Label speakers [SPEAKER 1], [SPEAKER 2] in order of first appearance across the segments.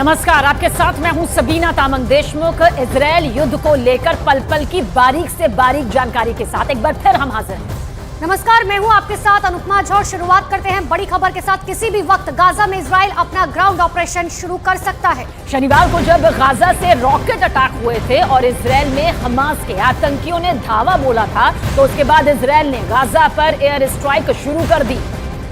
[SPEAKER 1] नमस्कार, आपके साथ मैं हूं सबीना तामंग देशमुख। इजरायल युद्ध को लेकर पल पल की बारीक से बारीक जानकारी के साथ एक बार फिर हम हाजिर हैं।
[SPEAKER 2] नमस्कार, मैं हूं आपके साथ अनुपमा झा। शुरुआत करते हैं बड़ी खबर के साथ। किसी भी वक्त गाजा में इजरायल अपना ग्राउंड ऑपरेशन शुरू कर सकता है।
[SPEAKER 1] शनिवार को जब गाजा से रॉकेट अटैक हुए थे और इजरायल में हमास के आतंकियों ने धावा बोला था, तो उसके बाद इजरायल ने गाजा पर एयर स्ट्राइक शुरू कर दी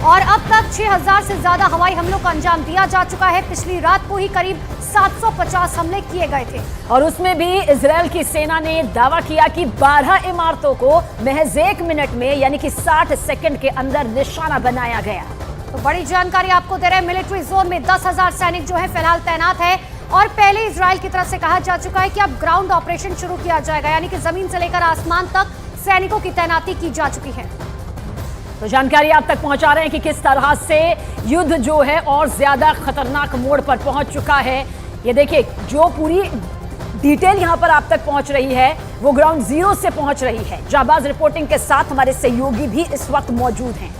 [SPEAKER 2] और अब तक 6000 से ज्यादा हवाई हमलों का अंजाम दिया जा चुका है। पिछली रात को ही करीब 750 हमले किए गए थे
[SPEAKER 1] और उसमें भी इजरायल की सेना ने दावा किया कि 12 इमारतों को महज 1 मिनट में यानी कि 60 सेकंड के अंदर निशाना बनाया गया।
[SPEAKER 2] तो बड़ी जानकारी आपको दे रहे हैं। मिलिट्री जोन में 10,000 सैनिक जो है फिलहाल तैनात है और पहले इजरायल की तरफ से कहा जा चुका है कि अब ग्राउंड ऑपरेशन शुरू किया जाएगा, यानी कि जमीन से लेकर आसमान तक सैनिकों की तैनाती की जा चुकी है।
[SPEAKER 1] तो जानकारी आप तक पहुंचा रहे हैं कि किस तरह से युद्ध जो है और ज्यादा खतरनाक मोड़ पर पहुंच चुका है। ये देखिए, जो पूरी डिटेल यहां पर आप तक पहुंच रही है वो ग्राउंड जीरो से पहुंच रही है। जाबाज रिपोर्टिंग के साथ हमारे सहयोगी भी इस वक्त मौजूद हैं।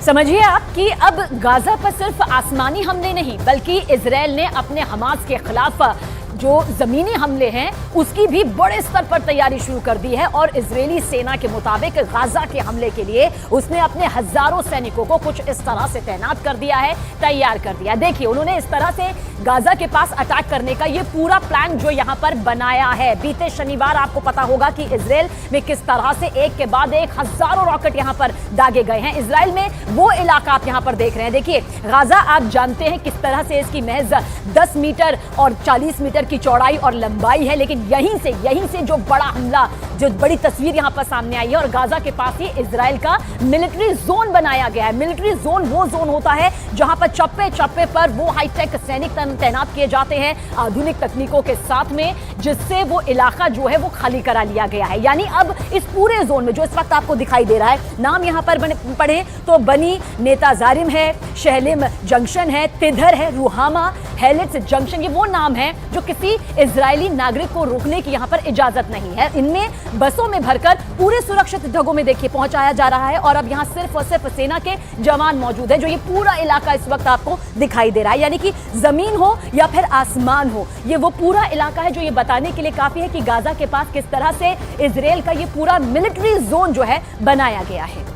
[SPEAKER 1] समझिए आप कि अब गाजा पर सिर्फ आसमानी हमले नहीं बल्कि इजरायल ने अपने हमास के खिलाफ जो जमीनी हमले हैं उसकी भी बड़े स्तर पर तैयारी शुरू कर दी है और इजरायली सेना के मुताबिक गाजा के हमले के लिए उसने अपने हजारों सैनिकों को कुछ इस तरह से तैनात कर दिया है, तैयार कर दिया। देखिए, उन्होंने इस तरह से गाजा के पास अटैक करने का ये पूरा प्लान जो यहां पर बनाया है। बीते शनिवार आपको पता होगा कि इजरायल में किस तरह से एक के बाद एक हजारों रॉकेट यहां पर दागे गए हैं। इजरायल में वो इलाका आप यहां पर देख रहे हैं। देखिए, गाजा आप जानते हैं किस तरह से इसकी महज 10 मीटर और 40 मीटर की चौड़ाई और लंबाई है, लेकिन यहीं से जो बड़ा हमला, जो बड़ी तस्वीर यहां पर सामने आई है और गाजा के पास ही इजरायल का मिलिट्री जोन बनाया गया है। मिलिट्री जोन वो जोन होता है जहां पर चप्पे चप्पे पर वो हाईटेक सैनिक तैनात किए जाते हैं आधुनिक तकनीकों के साथ में, जिससे वो इलाका जो है वो खाली करा लिया गया है। यानी अब इस पूरे जोन में जो इस वक्त आपको दिखाई दे रहा है, नाम यहां पर पढ़े तो बनी नेताजारिम है, शहलिम जंक्शन है, तिधर है, रुहामा, हेलिट्स जंक्शन, ये वो नाम है जो किसी इजरायली नागरिक को रोकने की यहां पर इजाजत नहीं है। इनमें बसों में भरकर पूरे सुरक्षित जगहों में देखिए पहुंचाया जा रहा है और अब यहां सिर्फ और सिर्फ सेना के जवान मौजूद है। जो ये पूरा इलाका इस वक्त आपको दिखाई दे रहा है, यानी कि जमीन हो या फिर आसमान हो, ये वो पूरा इलाका है जो ये बताने के लिए काफी है कि गाजा के पास किस तरह से इजरायल का ये पूरा मिलिट्री जोन जो है बनाया गया है।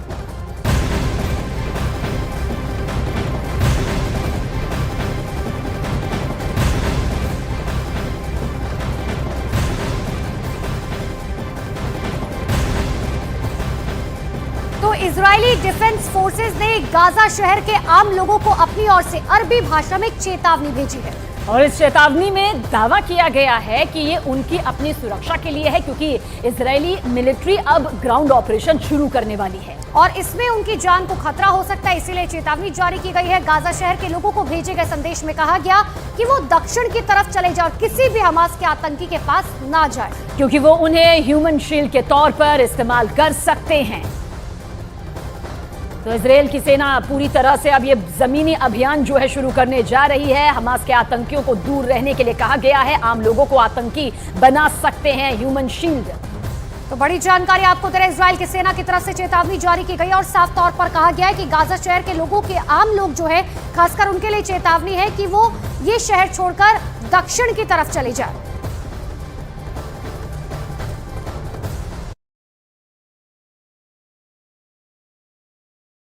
[SPEAKER 2] तो इजरायली डिफेंस फोर्सेस ने गाजा शहर के आम लोगों को अपनी ओर से अरबी भाषा में चेतावनी भेजी है
[SPEAKER 1] और इस चेतावनी में दावा किया गया है कि ये उनकी अपनी सुरक्षा के लिए है, क्योंकि इजरायली मिलिट्री अब ग्राउंड ऑपरेशन शुरू करने वाली है
[SPEAKER 2] और इसमें उनकी जान को खतरा हो सकता है, इसीलिए चेतावनी जारी की गई है। गाजा शहर के लोगों को भेजे गए संदेश में कहा गया कि वो दक्षिण की तरफ चले जाए और किसी भी हमास के आतंकी के पास ना जाए,
[SPEAKER 1] क्योंकि वो उन्हें ह्यूमन शील्ड के तौर पर इस्तेमाल कर सकते हैं। तो इजरायल की सेना पूरी तरह से अब ये जमीनी अभियान जो है शुरू करने जा रही है। हमास के आतंकियों को दूर रहने के लिए कहा गया है, आम लोगों को आतंकी बना सकते हैं ह्यूमन शील्ड।
[SPEAKER 2] तो बड़ी जानकारी आपको दे रहे हैं। इजरायल की सेना की तरफ से चेतावनी जारी की गई और साफ तौर पर कहा गया है कि गाजा शहर के लोगों के आम लोग जो है खासकर उनके लिए चेतावनी है कि वो ये शहर छोड़कर दक्षिण की तरफ चले जाए।